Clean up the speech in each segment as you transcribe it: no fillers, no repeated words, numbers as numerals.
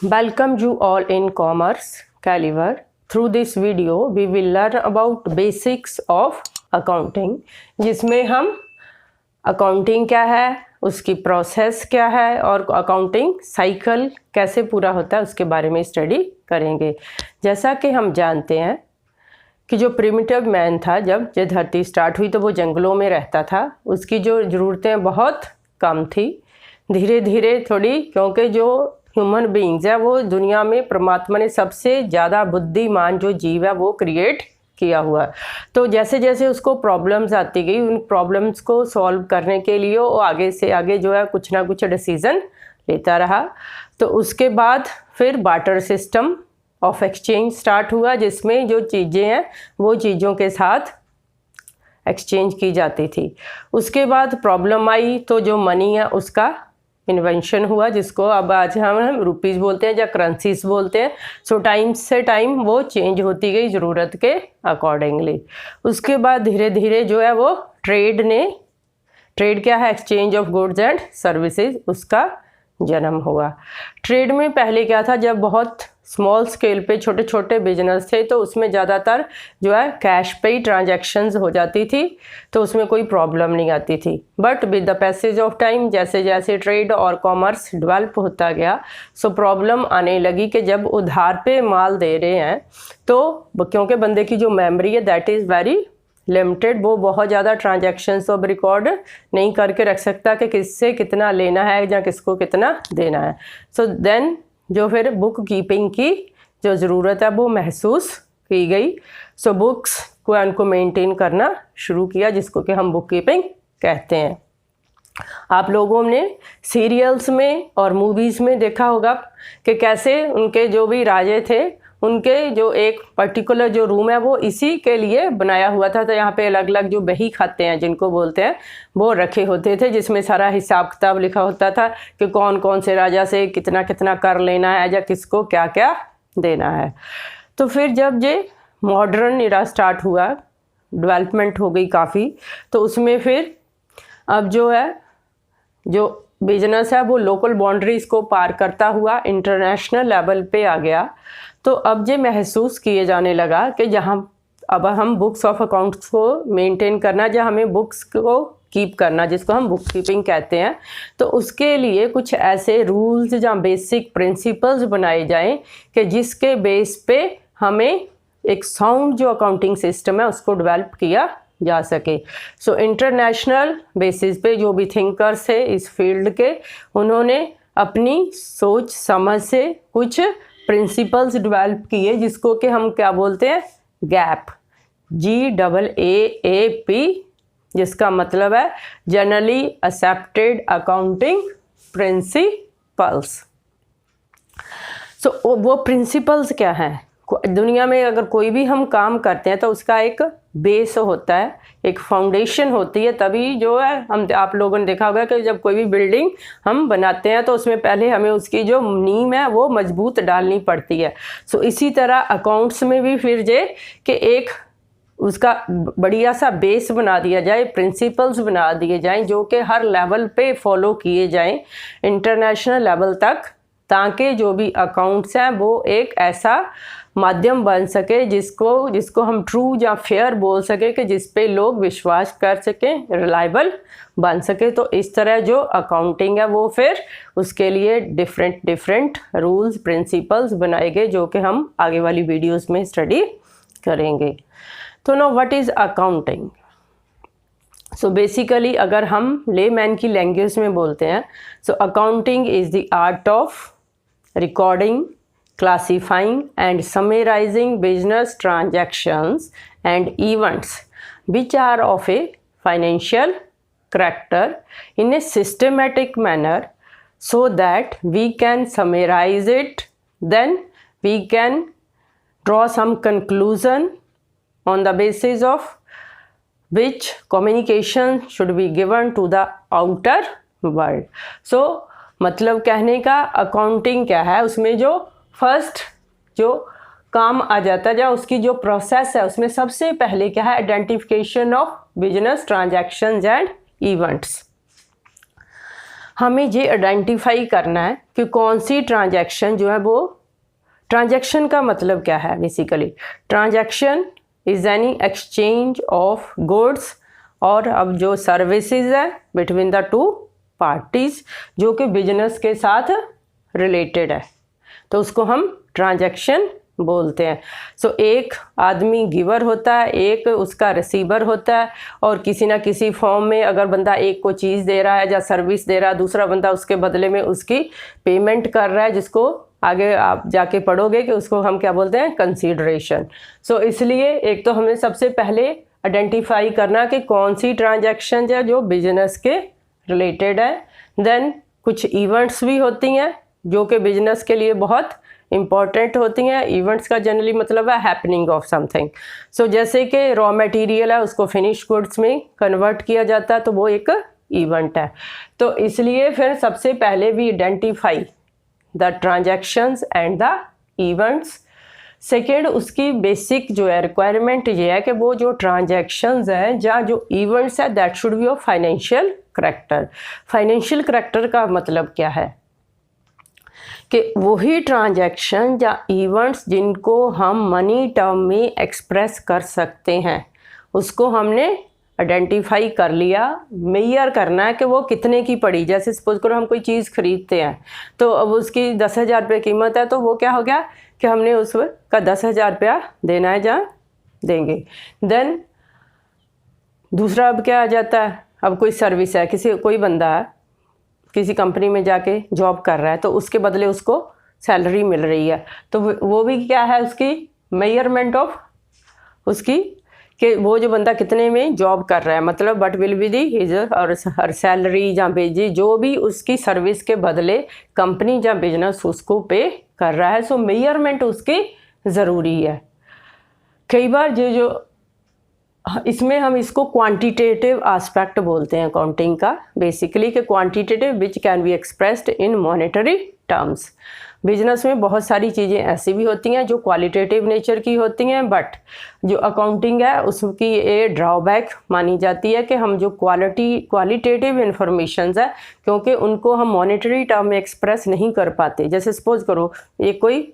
Welcome you all in Commerce Caliber. Through this video, we will learn about basics of accounting, जिसमें हम accounting क्या है, उसकी process क्या है और अकाउंटिंग साइकिल कैसे पूरा होता है उसके बारे में स्टडी करेंगे। जैसा कि हम जानते हैं कि जो प्रिमिटिव मैन था, जब ये धरती स्टार्ट हुई तो वो जंगलों में रहता था। उसकी जो ज़रूरतें बहुत कम थी। धीरे धीरे थोड़ी, क्योंकि जो ह्यूमन बीइंग्स है वो दुनिया में परमात्मा ने सबसे ज़्यादा बुद्धिमान जो जीव है वो क्रिएट किया हुआ। तो जैसे जैसे उसको प्रॉब्लम्स आती गई, उन प्रॉब्लम्स को सॉल्व करने के लिए वो आगे से आगे जो है कुछ ना कुछ डिसीज़न लेता रहा। तो उसके बाद फिर barter system of exchange start हुआ, जिसमें जो चीज़ें हैं वो चीज़ों के साथ एक्सचेंज की जाती थी। उसके बाद प्रॉब्लम आई तो जो मनी है उसका इन्वेंशन हुआ, जिसको अब आज हम रुपीज़ बोलते हैं या करेंसीज बोलते हैं। सो टाइम से टाइम वो चेंज होती गई ज़रूरत के अकॉर्डिंगली। उसके बाद धीरे धीरे जो है वो ट्रेड क्या है, exchange of goods and services, उसका जन्म हुआ। ट्रेड में पहले क्या था, जब बहुत स्मॉल स्केल पे छोटे छोटे बिजनेस थे तो उसमें ज़्यादातर जो है कैश पे ही ट्रांजैक्शंस हो जाती थी, तो उसमें कोई प्रॉब्लम नहीं आती थी। But with the passage of time, जैसे जैसे ट्रेड और कॉमर्स डेवलप होता गया, सो प्रॉब्लम आने लगी कि जब उधार पे माल दे रहे हैं तो क्योंकि बंदे की जो मेमोरी है दैट इज़ वेरी लिमिटेड, वो बहुत ज़्यादा ट्रांजैक्शंस अब रिकॉर्ड नहीं करके रख सकता कि किससे कितना लेना है या किसको कितना देना है। सो देन जो फिर बुक कीपिंग की जो ज़रूरत है वो महसूस की गई। सो बुक्स को उनको मेंटेन करना शुरू किया, जिसको कि हम बुक कीपिंग कहते हैं। आप लोगों ने सीरियल्स में और मूवीज़ में देखा होगा कि कैसे उनके जो भी राजे थे, उनके जो एक पर्टिकुलर जो रूम है वो इसी के लिए बनाया हुआ था। तो यहाँ पे अलग अलग जो बही खाते हैं जिनको बोलते हैं वो रखे होते थे, जिसमें सारा हिसाब किताब लिखा होता था कि कौन कौन से राजा से कितना कितना कर लेना है या किसको क्या क्या देना है। तो फिर जब ये मॉडर्न इरा स्टार्ट हुआ, डेवलपमेंट हो गई काफ़ी, तो उसमें फिर अब जो है जो बिजनेस है वो लोकल बाउंड्रीज़ को पार करता हुआ इंटरनेशनल लेवल पे आ गया। तो अब ये महसूस किए जाने लगा कि जहाँ अब हम बुक्स ऑफ अकाउंट्स को मेंटेन करना, या हमें बुक्स को कीप करना, जिसको हम बुक कीपिंग कहते हैं, तो उसके लिए कुछ ऐसे रूल्स या बेसिक प्रिंसिपल्स बनाए जाएं कि जिसके बेस पे हमें एक साउंड जो अकाउंटिंग सिस्टम है उसको डेवलप किया जा सके। सो इंटरनेशनल बेसिस पे जो भी थिंकर्स है इस फील्ड के, उन्होंने अपनी सोच समझ से कुछ प्रिंसिपल्स डेवलप किए, जिसको कि हम क्या बोलते हैं, गैप, GAAP, जिसका मतलब है जनरली एक्सेप्टेड अकाउंटिंग प्रिंसिपल्स। सो वो प्रिंसिपल्स क्या हैं? दुनिया में अगर कोई भी हम काम करते हैं तो उसका एक बेस होता है, एक फाउंडेशन होती है, तभी जो है हम आप लोगों ने देखा होगा कि जब कोई भी बिल्डिंग हम बनाते हैं तो उसमें पहले हमें उसकी जो नींव है वो मजबूत डालनी पड़ती है। सो इसी तरह अकाउंट्स में भी फिर जे कि एक उसका बढ़िया सा बेस बना दिया जाए, प्रिंसिपल्स बना दिए जाएं जो कि हर लेवल पे फॉलो किए जाएं इंटरनेशनल लेवल तक, ताकि जो भी अकाउंट्स हैं वो एक ऐसा माध्यम बन सके जिसको हम ट्रू या फेयर बोल सके, कि जिस पे लोग विश्वास कर सकें, रिलायबल बन सके। तो इस तरह जो अकाउंटिंग है वो फिर उसके लिए डिफरेंट रूल्स प्रिंसिपल्स बनाए गए, जो कि हम आगे वाली वीडियोस में स्टडी करेंगे। तो know what is accounting? So basically अगर हम लेमैन की लैंग्वेज में बोलते हैं, so accounting is the art of recording, classifying and summarizing business transactions and events which are of a financial character in a systematic manner, so that we can summarize it, then we can draw some conclusion on the basis of which communication should be given to the outer world. So मतलब कहने का accounting क्या है, उसमें जो first जो काम आ जाता है, या उसकी जो प्रोसेस है, उसमें सबसे पहले क्या है, identification of business transactions and events. हमें ये आइडेंटिफाई करना है कि कौन सी ट्रांजैक्शन जो है वो, ट्रांजैक्शन का मतलब क्या है basically, transaction is any exchange of goods और अब जो सर्विसेज है बिटवीन द टू पार्टीज जो कि बिजनेस के साथ रिलेटेड है, तो उसको हम ट्रांजैक्शन बोलते हैं। सो एक आदमी गिवर होता है, एक उसका रिसीवर होता है, और किसी ना किसी फॉर्म में अगर बंदा एक को चीज़ दे रहा है या सर्विस दे रहा है, दूसरा बंदा उसके बदले में उसकी पेमेंट कर रहा है, जिसको आगे आप जाके पढ़ोगे कि उसको हम क्या बोलते हैं, कंसीडरेशन। सो इसलिए एक तो हमें सबसे पहले आइडेंटिफाई करना कि कौन सी ट्रांजैक्शन है जो बिजनेस के रिलेटेड है। देन कुछ इवेंट्स भी होती हैं जो कि बिजनेस के लिए बहुत इम्पॉर्टेंट होती हैं। इवेंट्स का जनरली मतलब है हैपनिंग ऑफ समथिंग। सो जैसे कि रॉ मटेरियल है उसको फिनिश गुड्स में कन्वर्ट किया जाता है, तो वो एक इवेंट है। तो इसलिए फिर सबसे पहले we identify the transactions and the events. Second, उसकी बेसिक जो है रिक्वायरमेंट ये है कि वो जो ट्रांजैक्शंस हैं या जो इवेंट्स है that should be of financial character. Financial character का मतलब क्या है कि वही ट्रांजैक्शन या इवेंट्स जिनको हम मनी टर्म में एक्सप्रेस कर सकते हैं उसको हमने आइडेंटिफाई कर लिया। मेजर करना है कि वो कितने की पड़ी। जैसे सपोज करो हम कोई चीज़ खरीदते हैं तो अब उसकी 10,000 रुपये कीमत है, तो वो क्या हो गया कि हमने उसका 10,000 रुपया देना है या देंगे। देन दूसरा अब क्या आ जाता है, अब कोई सर्विस है, कोई बंदा है किसी कंपनी में जाके जॉब कर रहा है, तो उसके बदले उसको सैलरी मिल रही है, तो वो भी क्या है उसकी मेजरमेंट ऑफ उसकी कि वो जो बंदा कितने में जॉब कर रहा है, मतलब but will be the his और हर सैलरी या बेजी जो भी उसकी सर्विस के बदले कंपनी या बिजनेस उसको पे कर रहा है। सो मेजरमेंट उसकी ज़रूरी है। कई बार जो इसमें हम इसको क्वांटिटेटिव एस्पेक्ट बोलते हैं अकाउंटिंग का बेसिकली, कि quantitative which can be expressed in monetary terms. Business में बहुत सारी चीज़ें ऐसी भी होती हैं जो क्वालिटेटिव नेचर की होती हैं, बट जो अकाउंटिंग है उसकी ये ड्रॉबैक मानी जाती है कि हम जो क्वालिटेटिव इंफॉर्मेशन है क्योंकि उनको हम मॉनेटरी टर्म में एक्सप्रेस नहीं कर पाते। जैसे सपोज करो एक कोई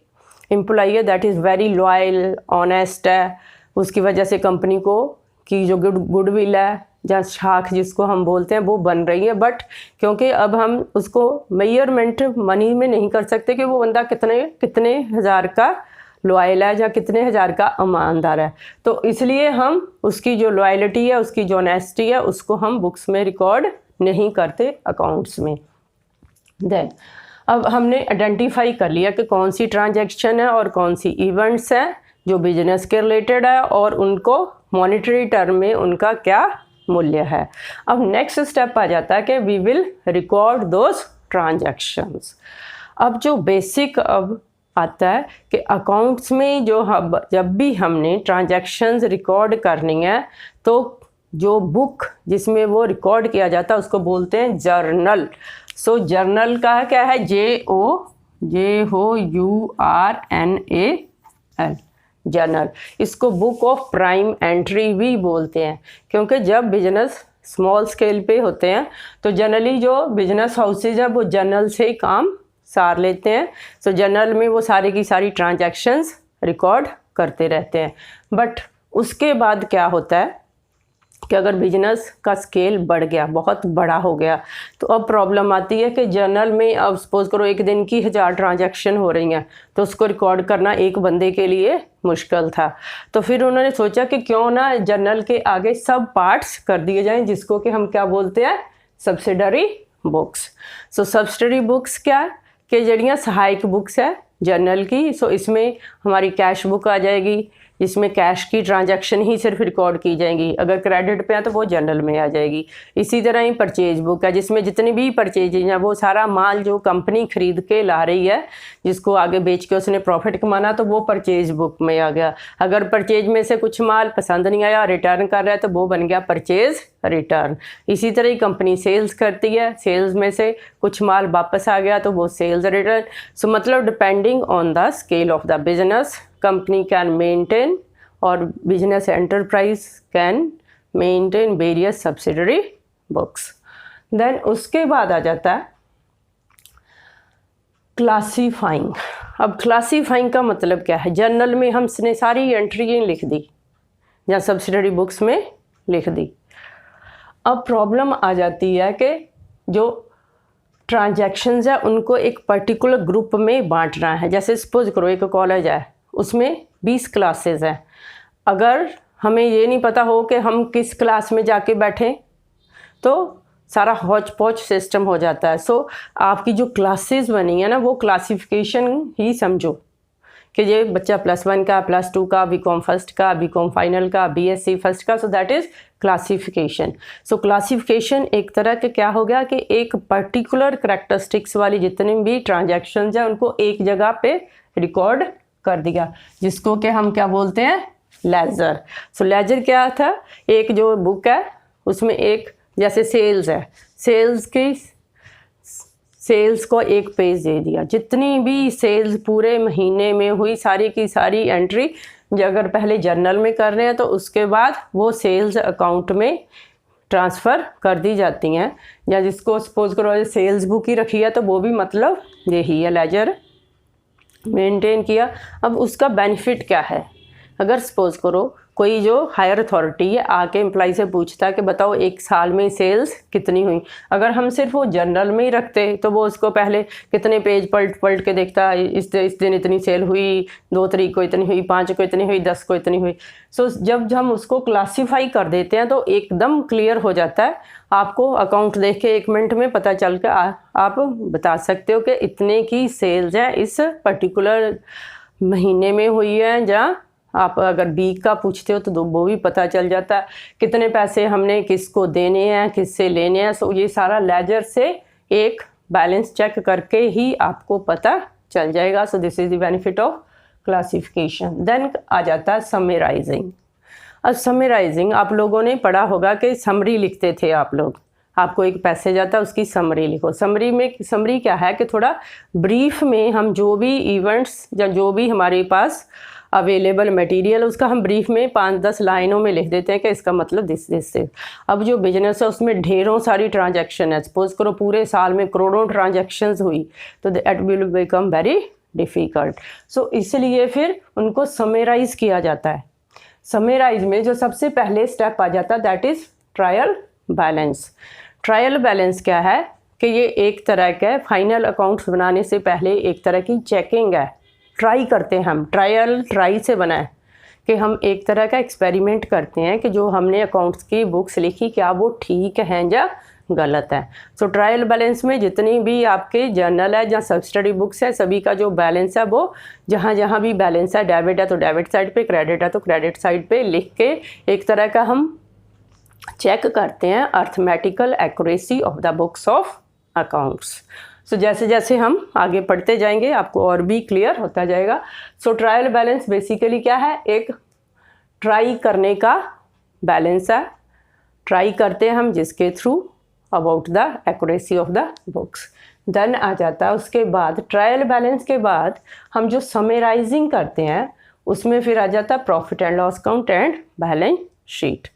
एम्प्लॉई है that is very loyal honest है, उसकी वजह से कंपनी को की जो गुडविल है या शाख जिसको हम बोलते हैं वो बन रही है, बट क्योंकि अब हम उसको मेजरमेंट मनी में नहीं कर सकते कि वो बंदा कितने हज़ार का लॉयल है या कितने हज़ार का ईमानदार है, तो इसलिए हम उसकी जो लॉयल्टी है उसकी जो ऑनेस्टी है उसको हम बुक्स में रिकॉर्ड नहीं करते अकाउंट्स में। देन अब हमने आइडेंटिफाई कर लिया कि कौन सी ट्रांजैक्शन है और कौन सी इवेंट्स हैं जो बिजनेस के रिलेटेड है और उनको मॉनेटरी टर्म में उनका क्या मूल्य है। अब नेक्स्ट स्टेप आ जाता है कि we will record those transactions. अब जो बेसिक अब आता है कि अकाउंट्स में जब भी हमने ट्रांजैक्शंस रिकॉर्ड करनी है तो जो बुक जिसमें वो रिकॉर्ड किया जाता है उसको बोलते हैं जर्नल। सो जर्नल का क्या है, JOURNAL जर्नल। इसको बुक ऑफ प्राइम एंट्री भी बोलते हैं क्योंकि जब बिजनेस स्मॉल स्केल पे होते हैं तो जनरली जो बिजनेस हाउसेज है वो जर्नल से ही काम सार लेते हैं। सो जर्नल में वो सारी की सारी ट्रांजैक्शंस रिकॉर्ड करते रहते हैं। बट उसके बाद क्या होता है कि अगर बिजनेस का स्केल बढ़ गया, बहुत बड़ा हो गया, तो अब प्रॉब्लम आती है कि जर्नल में अब सपोज करो एक दिन की 1000 ट्रांजैक्शन हो रही हैं तो उसको रिकॉर्ड करना एक बंदे के लिए मुश्किल था। तो फिर उन्होंने सोचा कि क्यों ना जर्नल के आगे सब पार्ट्स कर दिए जाएं जिसको कि हम क्या बोलते हैं, सब्सिडरी बुक्स। सो सब्सिडरी बुक्स क्या है कि जड़ियाँ सहायक बुक्स है जर्नल की। सो इसमें हमारी कैश बुक आ जाएगी जिसमें कैश की ट्रांजैक्शन ही सिर्फ रिकॉर्ड की जाएंगी, अगर क्रेडिट पे है तो वो जर्नल में आ जाएगी। इसी तरह ही परचेज बुक है जिसमें जितनी भी परचेजेज हैं वो सारा माल जो कंपनी खरीद के ला रही है जिसको आगे बेच के उसने प्रॉफिट कमाना तो वो परचेज बुक में आ गया। अगर परचेज में से कुछ माल पसंद नहीं आया रिटर्न कर रहा है तो वो बन गया परचेज रिटर्न। इसी तरह ही कंपनी सेल्स करती है, सेल्स में से कुछ माल वापस आ गया तो वो सेल्स रिटर्न। सो मतलब depending on the scale of the business company can maintain or business enterprise can maintain various subsidiary books. Then उसके बाद आ जाता है क्लासीफाइंग। अब क्लासीफाइंग का मतलब क्या है? जर्नल में हमने सारी एंट्री लिख दी या सब्सिडरी बुक्स में लिख दी। अब प्रॉब्लम आ जाती है कि जो ट्रांजैक्शंस है उनको एक पर्टिकुलर ग्रुप में बांटना है। जैसे सपोज करो एक कॉलेज है, उसमें 20 क्लासेस हैं। अगर हमें ये नहीं पता हो कि हम किस क्लास में जाके बैठें तो सारा हौच पौच सिस्टम हो जाता है। सो आपकी जो क्लासेस बनी है ना, वो क्लासिफिकेशन ही समझो कि ये बच्चा +1 का, +2 का, बीकॉम फर्स्ट का, बीकॉम फाइनल का, बीएससी फर्स्ट का। So that is classification. So classification एक तरह के क्या हो गया कि एक पर्टिकुलर करैक्टरिस्टिक्स वाली जितने भी ट्रांजैक्शंस हैं उनको एक जगह पे रिकॉर्ड कर दिया, जिसको कि हम क्या बोलते हैं? लेजर। सो लेजर क्या था? एक जो बुक है उसमें एक जैसे सेल्स है, सेल्स को एक पेज दे दिया, जितनी भी सेल्स पूरे महीने में हुई सारी की सारी एंट्री अगर पहले जर्नल में कर रहे हैं तो उसके बाद वो सेल्स अकाउंट में ट्रांसफ़र कर दी जाती हैं। या जिसको सपोज करो सेल्स बुक ही रखी है तो वो भी मतलब यही है, लेजर मेंटेन किया। अब उसका बेनिफिट क्या है? अगर सपोज करो कोई जो हायर अथॉरिटी है आके एम्प्लॉय से पूछता है कि बताओ एक साल में सेल्स कितनी हुई, अगर हम सिर्फ वो जर्नल में ही रखते तो वो उसको पहले कितने पेज पलट के देखता, इस दिन इतनी सेल हुई, 2 तारीख को इतनी हुई, 5 को इतनी हुई, 10 को इतनी हुई। सो जब हम उसको क्लासीफाई कर देते हैं तो एकदम क्लियर हो जाता है। आपको अकाउंट देख के 1 मिनट में पता चल के आप बता सकते हो कि इतने की सेल्स हैं इस पर्टिकुलर महीने में हुई है। जहाँ आप अगर वीक का पूछते हो तो वो भी पता चल जाता है, कितने पैसे हमने किसको देने हैं, किससे लेने हैं। सो ये सारा लेजर से एक बैलेंस चेक करके ही आपको पता चल जाएगा। So this is the benefit of classification. Then आ जाता है समराइजिंग। अब समराइजिंग आप लोगों ने पढ़ा होगा कि समरी लिखते थे आप लोग, आपको एक पैसेज आता है उसकी समरी लिखो। समरी क्या है कि थोड़ा ब्रीफ में हम जो भी इवेंट्स या जो भी हमारे पास अवेलेबल मटेरियल उसका हम ब्रीफ में 5-10 लाइनों में लिख देते हैं कि इसका मतलब दिस से। अब जो बिजनेस है उसमें ढेरों सारी ट्रांजैक्शन है, सपोज करो पूरे साल में करोड़ों ट्रांजैक्शंस हुई तो that will become very difficult. So इसलिए फिर उनको समराइज़ किया जाता है। समराइज में जो सबसे पहले स्टेप आ जाता है that is trial balance. Trial balance क्या है कि ये एक तरह का फाइनल अकाउंट्स बनाने से पहले एक तरह की चेकिंग है। ट्राई करते हैं हम, ट्राई से बना है कि हम एक तरह का एक्सपेरिमेंट करते हैं कि जो हमने अकाउंट्स की बुक्स लिखी क्या वो ठीक हैं या गलत है। सो ट्रायल बैलेंस में जितनी भी आपके जर्नल है या सब स्टडी बुक्स है सभी का जो बैलेंस है वो जहाँ जहाँ भी बैलेंस है, डेबिट है तो डेबिट साइड पे, क्रेडिट है तो क्रेडिट साइड पे लिख के एक तरह का हम चेक करते हैं arithmetical accuracy of the books of accounts. So जैसे जैसे हम आगे पढ़ते जाएंगे आपको और भी क्लियर होता जाएगा। सो ट्रायल बैलेंस बेसिकली क्या है? एक ट्राई करने का बैलेंस है। ट्राई करते हैं हम जिसके through about the accuracy of the books. Then आ जाता है उसके बाद ट्रायल बैलेंस के बाद हम जो समराइजिंग करते हैं उसमें फिर आ जाता है profit and loss account and balance sheet.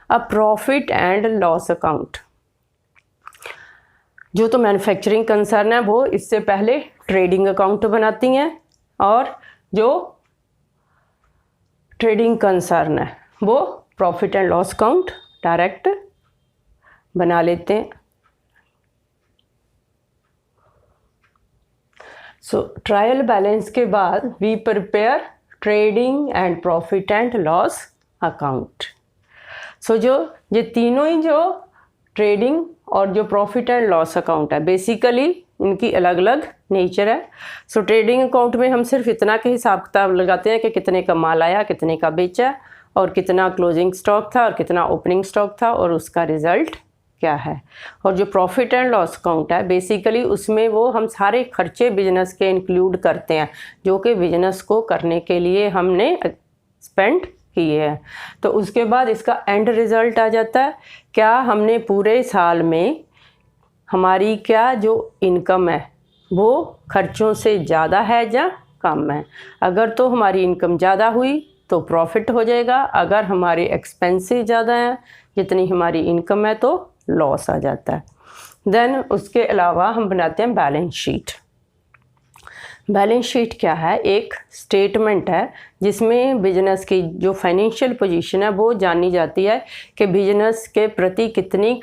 अब प्रॉफिट एंड लॉस अकाउंट जो तो मैन्युफैक्चरिंग कंसर्न है वो इससे पहले ट्रेडिंग अकाउंट बनाती हैं, और जो ट्रेडिंग कंसर्न है वो profit and loss account direct बना लेते हैं। सो ट्रायल बैलेंस के बाद we prepare trading and profit and loss account. So जो ये तीनों ही जो ट्रेडिंग और जो प्रॉफिट एंड लॉस अकाउंट है बेसिकली इनकी अलग अलग नेचर है। सो ट्रेडिंग अकाउंट में हम सिर्फ इतना के हिसाब किताब लगाते हैं कि कितने का माल आया, कितने का बेचा, और कितना क्लोजिंग स्टॉक था और कितना ओपनिंग स्टॉक था और उसका रिज़ल्ट क्या है। और जो प्रॉफिट एंड लॉस अकाउंट है बेसिकली उसमें वो हम सारे खर्चे बिजनेस के इंक्लूड करते हैं जो कि बिजनेस को करने के लिए हमने स्पेंड किए हैं। तो उसके बाद इसका एंड रिज़ल्ट आ जाता है, क्या हमने पूरे साल में हमारी क्या जो इनकम है वो खर्चों से ज़्यादा है या कम है। अगर तो हमारी इनकम ज़्यादा हुई तो प्रॉफिट हो जाएगा, अगर हमारे एक्सपेंसेस ज़्यादा हैं जितनी हमारी इनकम है तो लॉस आ जाता है। देन उसके अलावा हम बनाते हैं बैलेंस शीट। बैलेंस शीट क्या है? एक स्टेटमेंट है जिसमें बिजनेस की जो फाइनेंशियल पोजीशन है वो जानी जाती है कि बिजनेस के प्रति कितनी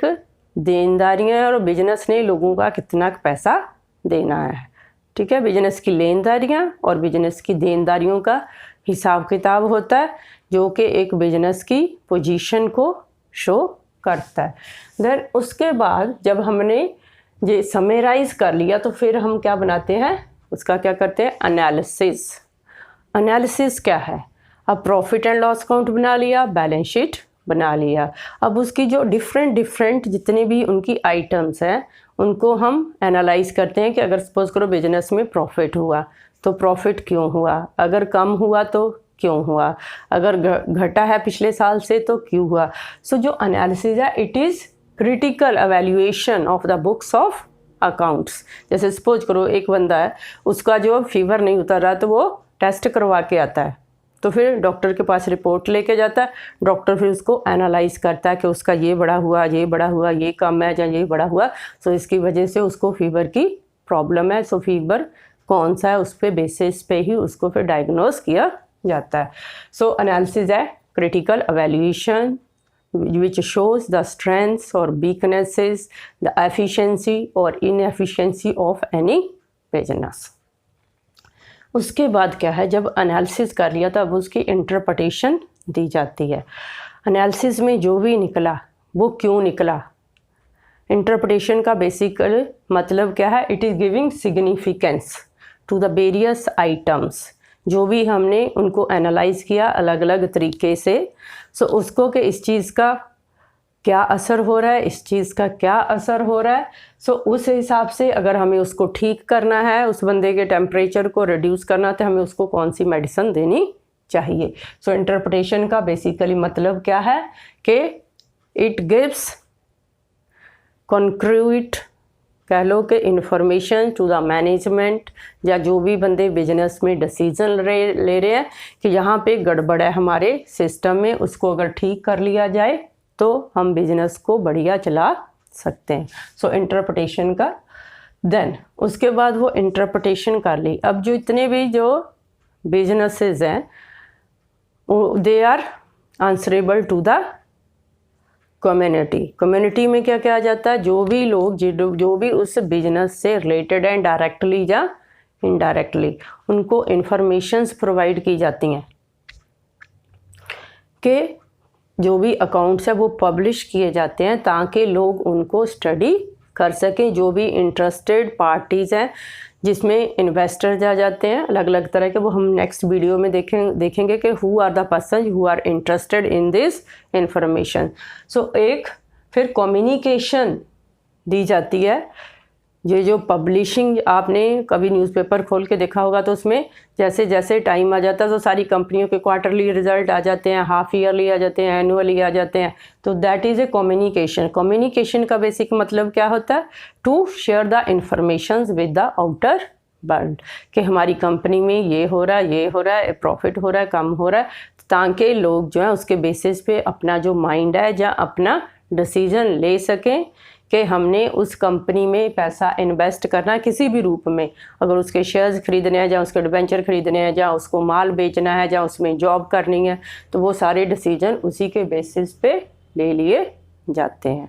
देनदारियां हैं और बिजनेस ने लोगों का कितना पैसा देना है। ठीक है, बिजनेस की लेनदारियां और बिजनेस की देनदारियों का हिसाब किताब होता है जो कि एक बिजनेस की पोजीशन को शो करता है। देन उसके बाद जब हमने ये समराइज कर लिया तो फिर हम क्या बनाते हैं, उसका क्या करते हैं, एनालिसिस। एनालिसिस क्या है? अब प्रॉफिट एंड लॉस अकाउंट बना लिया, बैलेंस शीट बना लिया। अब उसकी जो डिफरेंट जितने भी उनकी आइटम्स हैं उनको हम एनालाइज करते हैं कि अगर सपोज करो बिजनेस में प्रॉफिट हुआ तो प्रॉफिट क्यों हुआ, अगर कम हुआ तो क्यों हुआ, अगर घटा है पिछले साल से तो क्यों हुआ। सो जो एनालिसिस है it is critical evaluation of the books of accounts. जैसे सपोज करो एक बंदा है, उसका जो फीवर नहीं उतर रहा तो वो टेस्ट करवा के आता है, तो फिर डॉक्टर के पास रिपोर्ट लेके जाता है, डॉक्टर फिर उसको एनालाइज करता है कि उसका ये बड़ा हुआ, ये बड़ा हुआ, ये कम है या ये बड़ा हुआ, सो इसकी वजह से उसको फीवर की प्रॉब्लम है। सो फीवर कौन सा है उस पे बेसिस पे ही उसको फिर डायग्नोस किया जाता है। सो एनालिसिस है critical evaluation which shows the strengths or weaknesses, the efficiency or inefficiency of any business। उसके बाद क्या है, जब एनालिसिस कर लिया तब उसकी इंटरप्रिटेशन दी जाती है। एनालिसिस में जो भी निकला वो क्यों निकला। इंटरप्रिटेशन का बेसिकल मतलब क्या है, it is giving significance to the various items. जो भी हमने उनको एनालाइज किया अलग अलग तरीके से, सो उसको कि इस चीज़ का क्या असर हो रहा है, इस चीज़ का क्या असर हो रहा है। सो उस हिसाब से अगर हमें उसको ठीक करना है, उस बंदे के टेम्परेचर को रिड्यूस करना है तो हमें उसको कौन सी मेडिसिन देनी चाहिए। सो इंटरप्रिटेशन का बेसिकली मतलब क्या है कि इट गिव्स कॉन्क्रीट, कह लो कि इंफॉर्मेशन टू द मैनेजमेंट या जो भी बंदे बिजनेस में डिसीजन ले रहे हैं कि यहाँ पे गड़बड़ है हमारे सिस्टम में, उसको अगर ठीक कर लिया जाए तो हम बिजनेस को बढ़िया चला सकते हैं। सो इंटरप्रिटेशन का देन उसके बाद वो इंटरप्रिटेशन कर ली। अब जो इतने भी जो बिजनेसेस हैं they are answerable to the community. Community में क्या क्या आ जाता है, जो भी लोग जो भी उस बिजनेस से रिलेटेड हैं डायरेक्टली या इनडायरेक्टली, उनको इंफॉर्मेशंस प्रोवाइड की जाती हैं कि जो भी अकाउंट्स है वो पब्लिश किए जाते हैं ताकि लोग उनको स्टडी कर सकें। जो भी इंटरेस्टेड पार्टीज़ हैं जिसमें इन्वेस्टर्स आ जाते हैं अलग अलग तरह के, वो हम नेक्स्ट वीडियो में देखेंगे कि who are the person who are interested in this information. So एक फिर कम्युनिकेशन दी जाती है। ये जो पब्लिशिंग आपने कभी न्यूज़पेपर खोल के देखा होगा तो उसमें जैसे जैसे टाइम आ जाता है तो सारी कंपनियों के क्वार्टरली रिजल्ट आ जाते हैं, हाफ ईयरली आ जाते हैं, एनुअली आ जाते हैं। तो that is a communication. Communication का बेसिक मतलब क्या होता है, to share the informations with the outer world कि हमारी कंपनी में ये हो रहा है, ये हो रहा है, प्रॉफिट हो रहा है, कम हो रहा है, ताकि लोग जो है उसके बेसिस पे अपना जो माइंड है या अपना डिसीजन ले सकें कि हमने उस कंपनी में पैसा इन्वेस्ट करना है किसी भी रूप में। अगर उसके शेयर्स खरीदने हैं या उसके डिबेंचर खरीदने हैं या उसको माल बेचना है या उसमें जॉब करनी है, तो वो सारे डिसीजन उसी के बेसिस पे ले लिए जाते हैं।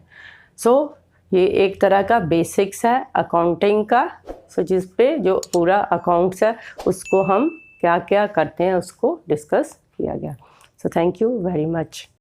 सो ये एक तरह का बेसिक्स है अकाउंटिंग का। सो जिस पे जो पूरा अकाउंट्स है उसको हम क्या क्या करते हैं उसको डिस्कस किया गया। So thank you very much.